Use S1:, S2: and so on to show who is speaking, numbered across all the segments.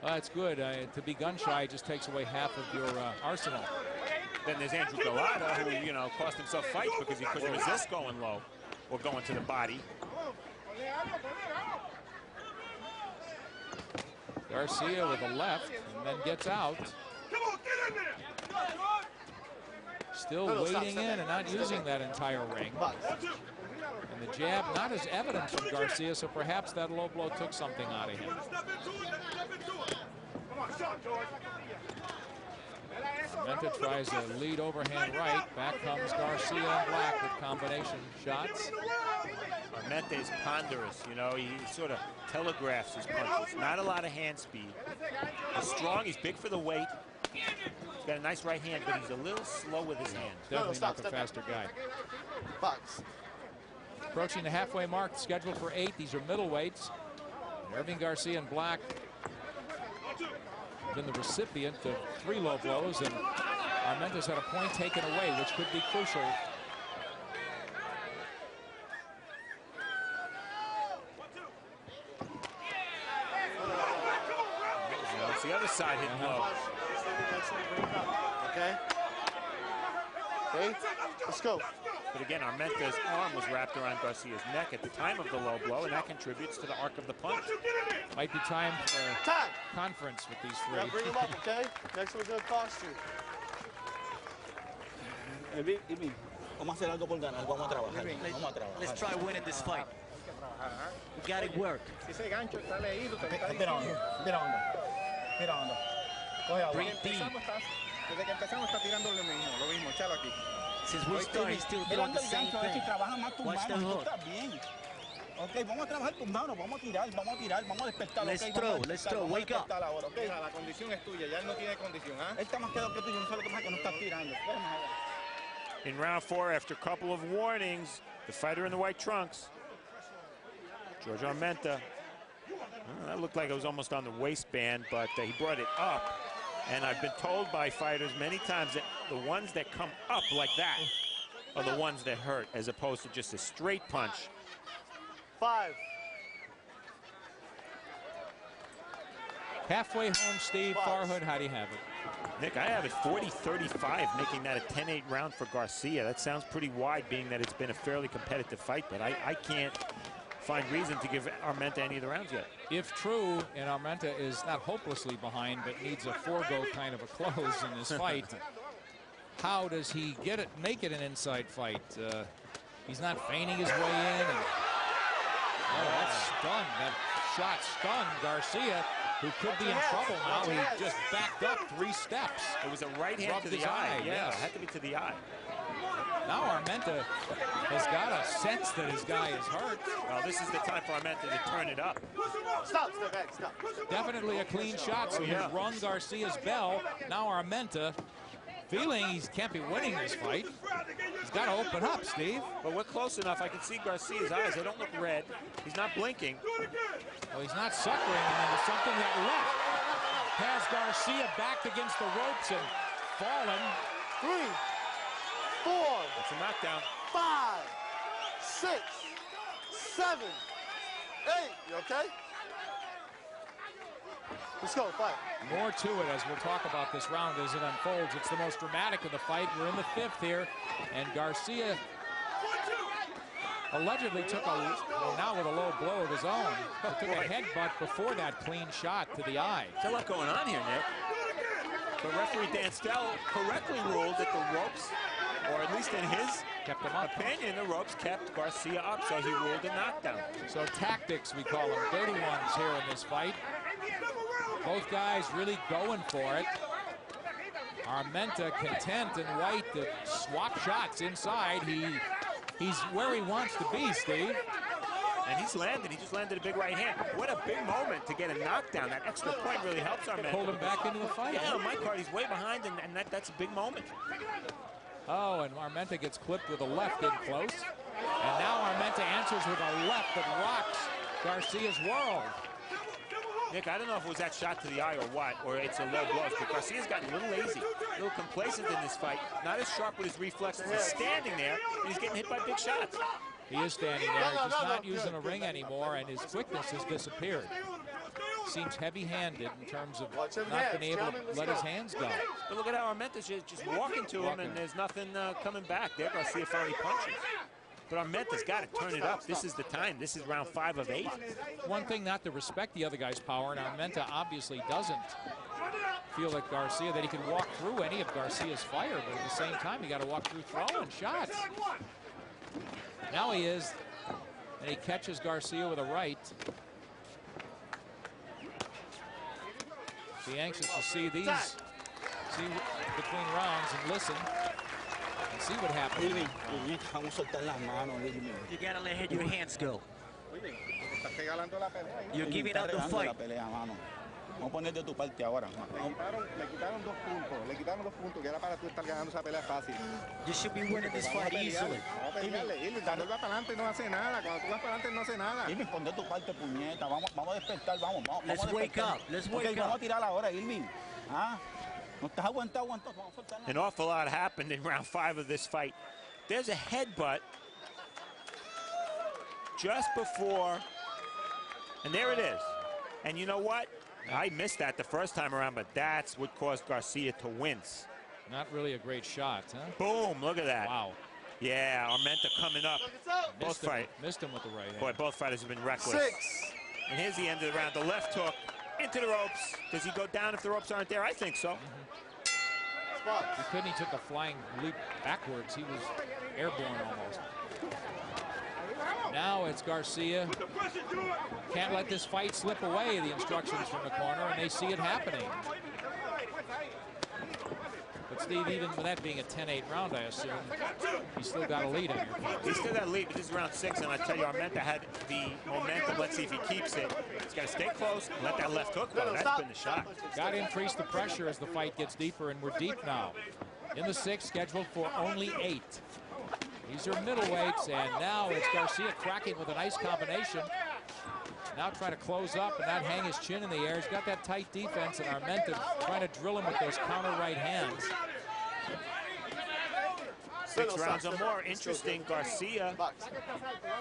S1: That's good. To be gun-shy just takes away half of your arsenal.
S2: Then there's Andrew Galata, who, you know, cost himself fights because he couldn't resist going low or going to the body.
S1: Garcia with a left and then gets out. Still wading in and not using that entire ring. And the jab not as evident from Garcia, so perhaps that low blow took something out of him. Armenta tries a lead overhand right. Back comes Garcia and Black with combination shots.
S2: Armenta is ponderous, you know, he sort of telegraphs his punches. Not a lot of hand speed. He's strong, he's big for the weight. He's got a nice right hand, but he's a little slow with his hands.
S1: Definitely not the faster guy.
S3: Box.
S1: Approaching the halfway mark, scheduled for 8. These are middleweights. Irving Garcia and Black been the recipient of 3 low blows, and Armenta's had a point taken away, which could be crucial.
S2: It's the other side hitting low.
S3: Okay. Okay, let's go.
S2: But again, Armenta's arm was wrapped around Garcia's neck at the time of the low blow, and that contributes to the arc of the punch.
S1: Might be time for conference with these 3.
S3: Yeah, bring him up, okay? Next one's gonna cost you.
S4: Irving, vamos a hacer algo por ganar, vamos a trabajar.
S5: Let's try winning this fight. We got it work. Breathe deep. Since we started, he's still doing the same thing. Watch the hook.
S4: Okay, vamos a trabajar tumbado, vamos a tirar, vamos a despertar.
S5: Let's throw, wake up.
S4: La condición es tuya, ya no tiene condición, ¿ah? Él está más quedado que tú, yo no sé lo que pasa que no está tirando.
S2: In round 4, after a couple of warnings, the fighter in the white trunks, George Armenta, that looked like it was almost on the waistband, but he brought it up. And I've been told by fighters many times that the ones that come up like that are the ones that hurt, as opposed to just a straight punch.
S3: 5.
S1: Halfway home, Steve. Farhood, how do you have it?
S2: Nick, I have it 40-35, making that a 10-8 round for Garcia. That sounds pretty wide, being that it's been a fairly competitive fight, but I can't find reason to give Armenta any of the rounds yet.
S1: If true, and Armenta is not hopelessly behind, but needs a 4-go kind of a close in this fight, how does he get it, make it an inside fight? He's not feigning his way in. And, that's stunned. That shot stunned Garcia, who could be in trouble now. He just backed up 3 steps.
S2: It was a right hand to the eye. Yeah, it had to be to the eye.
S1: Now Armenta has got a sense that his guy is hurt.
S2: Well, this is the time for Armenta to turn it up.
S3: Stop.
S1: Definitely a clean shot, so he's rung Garcia's bell. Now Armenta, feeling he can't be winning this fight, he's got to open up, Steve.
S2: But we're close enough. I can see Garcia's eyes. They don't look red. He's not blinking.
S1: Well, he's not suckering him into something that left. Has Garcia backed against the ropes and fallen.
S3: 3, 4.
S2: That's a knockdown.
S3: 5, 6, 7, 8. You okay? Let's go, fight.
S1: More to it as we'll talk about this round as it unfolds. It's the most dramatic of the fight. We're in the 5th here, and Garcia allegedly took now with a low blow of his own, took a headbutt before that clean shot to the eye.
S2: There's a lot going on here, Nick. But referee Dan Stell correctly ruled that the ropes, or at least in his opinion, the ropes kept Garcia up, so he ruled a knockdown.
S1: So tactics, we call them, dirty ones here in this fight. Both guys really going for it. Armenta content and White to swap shots inside. He's where he wants to be, Steve.
S2: And he's landed. He just landed a big right hand. What a big moment to get a knockdown. That extra point really helps Armenta.
S1: Pulled him back into the fight.
S2: Yeah, on my card, he's way behind, and that's a big moment.
S1: Oh, and Armenta gets clipped with a left in close. And now Armenta answers with a left that rocks Garcia's world.
S2: Nick, I don't know if it was that shot to the eye or what, or it's a low blow, but Garcia's gotten a little lazy, a little complacent in this fight. Not as sharp with his reflexes. He's standing there, and he's getting hit by big shots.
S1: He is standing there. He's just not using a ring anymore, and his quickness has disappeared. seems heavy-handed in terms of
S3: Watch him
S1: not
S3: hands,
S1: being able to
S3: gentlemen, let's
S1: let
S3: go.
S1: his hands go.
S2: But look at how Armenta's just walking to him, and there's nothing coming back. There, Garcia finally punches. But Armenta's got to turn it up. This is the time. This is round 5 of 8.
S1: One thing not to respect the other guy's power, and Armenta obviously doesn't feel like Garcia, that he can walk through any of Garcia's fire, but at the same time, you got to walk through throwing shots. Now he is, and he catches Garcia with a right. Be anxious to see these, see between rounds and listen and see what happens.
S5: Irving, vamos a soltar las manos, Irving.
S6: You gotta let your hands go.
S4: Estás regalando la pelea.
S6: You're giving out the
S5: Estás regalando
S6: fight.
S5: la pelea, mano. Vamos a poner de tu parte ahora.
S4: Le quitaron 2 puntos. Le quitaron 2 puntos, que era para tú estar ganando esa pelea fácil.
S6: You should be winning this fight easily.
S4: Vamos a pelearle. Irving, cuando él va para adelante no hace nada. Cuando tú vas para adelante no hace nada.
S5: Irving, pon de tu parte, puñeta. Vamos a despertar, vamos a
S6: Let's wake
S5: despertar.
S6: up. Let's
S5: Ok,
S6: wake
S5: vamos a
S6: up.
S5: tirar ahora, Irving. Ah, no estás aguantado. Vamos a soltar las
S2: An awful lot happened in round 5 of this fight. There's a headbutt just before, and there it is. And you know what? I missed that the first time around, but that's what caused Garcia to wince.
S1: Not really a great shot, huh?
S2: Boom, look at that.
S1: Wow.
S2: Yeah, Armenta coming up. Both
S1: Missed him with the right hand.
S2: Boy, both fighters have been reckless.
S3: 6.
S2: And here's the end of the round. The left hook into the ropes. Does he go down if the ropes aren't there? I think so.
S1: He couldn't. He took a flying leap backwards. He was airborne almost. Now it's Garcia. Can't let this fight slip away, the instructions from the corner, and they see it happening. But Steve, even with that being a 10-8 round, I assume, he's still got a lead on your part.
S2: He's still got a lead, but this is round 6, and I tell you, Armenta had the momentum. Let's see if he keeps it. He's got to stay close and let that left hook go. That's been the shot.
S1: Got to increase the pressure as the fight gets deeper, and we're deep now. In the 6th, scheduled for only 8. These are middleweights, and now it's Garcia cracking with a nice combination. Now trying to close up and not hang his chin in the air. He's got that tight defense, and Armenta trying to drill him with those counter right hands.
S2: 6 rounds or more. Interesting. Garcia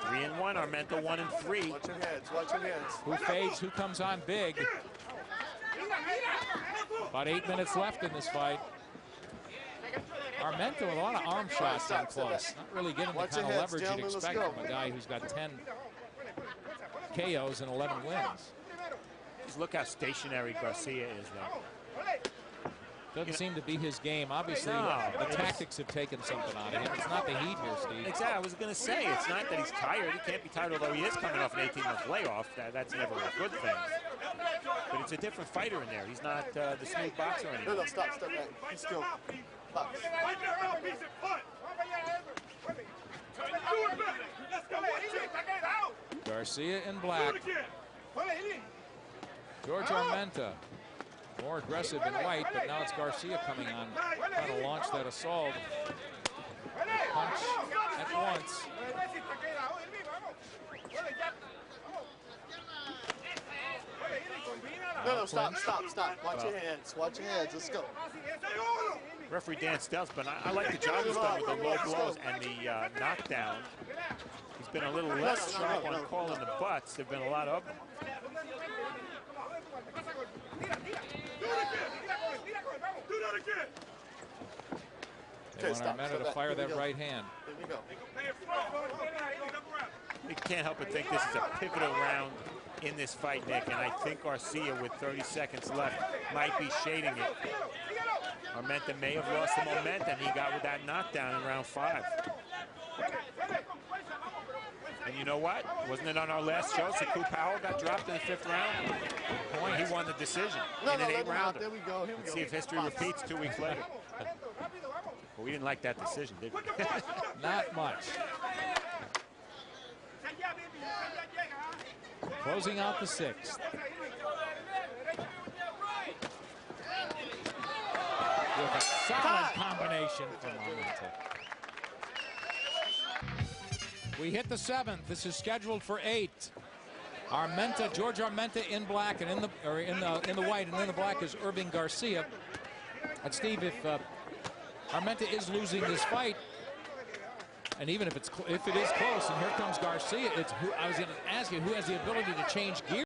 S2: 3-1. Armenta 1-3.
S3: Watch your hands. Watch your hands.
S1: Who fades? Who comes on big? About 8 minutes left in this fight. Armenta with a lot of arm shots down close. Not really getting the kind of leverage you'd expect from a guy who's got 10 KOs and 11 wins.
S2: Just look how stationary Garcia is, though.
S1: Doesn't seem to be his game. Obviously, the tactics have taken something out of him. It's not the heat here, Steve.
S2: Exactly. I was going to say, it's not that he's tired. He can't be tired, although he is coming off an 18-month layoff. That's never a good thing. But it's a different fighter in there. He's not the smooth boxer anymore.
S3: No, stop, step back. He's still. Box.
S1: Garcia in black. George Armenta, more aggressive in white, but now it's Garcia coming on, trying to launch that assault. Punch at once.
S3: No, stop. Watch your hands. Watch your hands. Let's go.
S2: Referee Dan Stelz, but I like the job he's done with the low blows and the knockdown. He's been a little less sharp on calling the butts. There have been a lot of them.
S1: They want Armenta to fire that right hand.
S3: Here we go.
S2: You can't help but think this is a pivotal round in this fight, Nick, and I think Garcia, with 30 seconds left, might be shading it. Armenta may have lost the momentum he got with that knockdown in round 5. And you know what? Wasn't it on our last show? Saku Powell got dropped in the 5th round. Point, he won the decision in an 8-rounder.
S3: There we go. Here we go.
S2: See if history repeats 2 weeks later. Well, we didn't like that decision, did we?
S1: Not much. Closing out the 6th. With a solid combination from Armenta. We hit the 7th. This is scheduled for 8. Armenta, George Armenta in black, and in the white, and in the black is Irving Garcia. And Steve, if Armenta is losing this fight, and even if it is close, and here comes Garcia, I was going to ask you who has the ability to change gears.